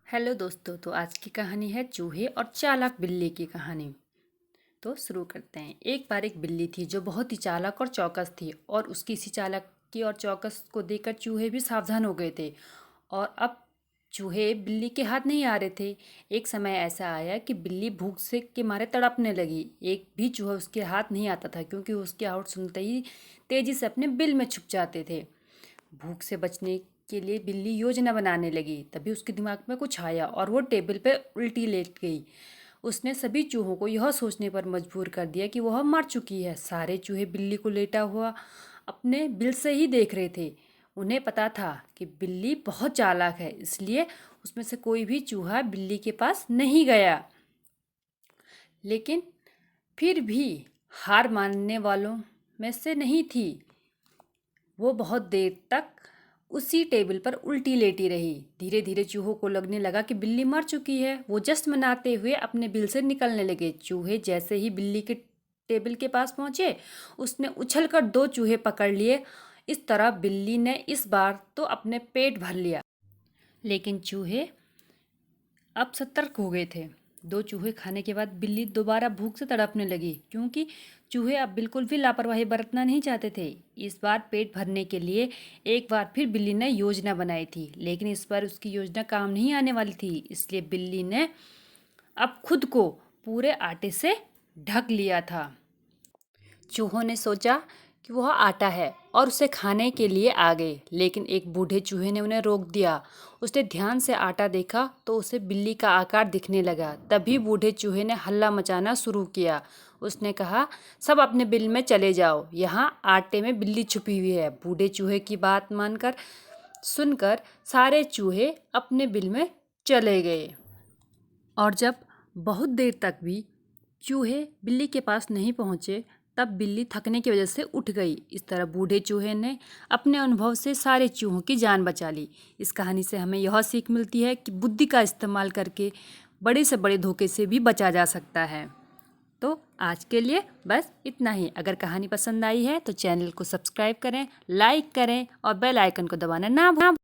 Hello दोस्तों। तो आज की कहानी है चूहे और चालाक बिल्ली की कहानी। तो शुरू करते हैं। एक बार एक बिल्ली थी जो बहुत ही चालाक और चौकस थी, और उसकी इसी चालाकी और चौकस को देखकर चूहे भी सावधान हो गए थे। और अब चूहे बिल्ली के हाथ नहीं आ रहे थे। एक समय ऐसा आया कि बिल्ली भूख से के मारे तड़पने लगी। एक भी चूहा उसके हाथ नहीं आता था, क्योंकि उसकी आवाज़ सुनते ही तेजी से अपने बिल में छुप जाते थे। भूख से बचने के लिए बिल्ली योजना बनाने लगी। तभी उसके दिमाग में कुछ आया और वो टेबल पे उल्टी लेट गई। उसने सभी चूहों को यह सोचने पर मजबूर कर दिया कि वह मर चुकी है। सारे चूहे बिल्ली को लेटा हुआ अपने बिल से ही देख रहे थे। उन्हें पता था कि बिल्ली बहुत चालाक है, इसलिए उसमें से कोई भी चूहा बिल्ली के पास नहीं गया। लेकिन फिर भी हार मानने वालों में से नहीं थी। वो बहुत देर तक उसी टेबल पर उल्टी लेटी रही। धीरे धीरे चूहों को लगने लगा कि बिल्ली मर चुकी है। वो जश्न मनाते हुए अपने बिल से निकलने लगे। चूहे जैसे ही बिल्ली के टेबल के पास पहुंचे, उसने उछलकर दो चूहे पकड़ लिए। इस तरह बिल्ली ने इस बार तो अपने पेट भर लिया। लेकिन चूहे अब सतर्क हो गए थे। दो चूहे खाने के बाद बिल्ली दोबारा भूख से तड़पने लगी, क्योंकि चूहे अब बिल्कुल भी लापरवाही बरतना नहीं चाहते थे। इस बार पेट भरने के लिए एक बार फिर बिल्ली ने योजना बनाई थी, लेकिन इस बार उसकी योजना काम नहीं आने वाली थी। इसलिए बिल्ली ने अब खुद को पूरे आटे से ढक लिया था। चूहों ने सोचा कि वह आटा है और उसे खाने के लिए आ गए, लेकिन एक बूढ़े चूहे ने उन्हें रोक दिया। उसने ध्यान से आटा देखा तो उसे बिल्ली का आकार दिखने लगा। तभी बूढ़े चूहे ने हल्ला मचाना शुरू किया। उसने कहा, सब अपने बिल में चले जाओ, यहाँ आटे में बिल्ली छुपी हुई है। बूढ़े चूहे की बात मानकर सुनकर सारे चूहे अपने बिल में चले गए। और जब बहुत देर तक भी चूहे बिल्ली के पास नहीं पहुँचे, तब बिल्ली थकने की वजह से उठ गई। इस तरह बूढ़े चूहे ने अपने अनुभव से सारे चूहों की जान बचा ली। इस कहानी से हमें यह सीख मिलती है कि बुद्धि का इस्तेमाल करके बड़े से बड़े धोखे से भी बचा जा सकता है। तो आज के लिए बस इतना ही। अगर कहानी पसंद आई है तो चैनल को सब्सक्राइब करें, लाइक करें और बेल आइकन को दबाना ना भूलें।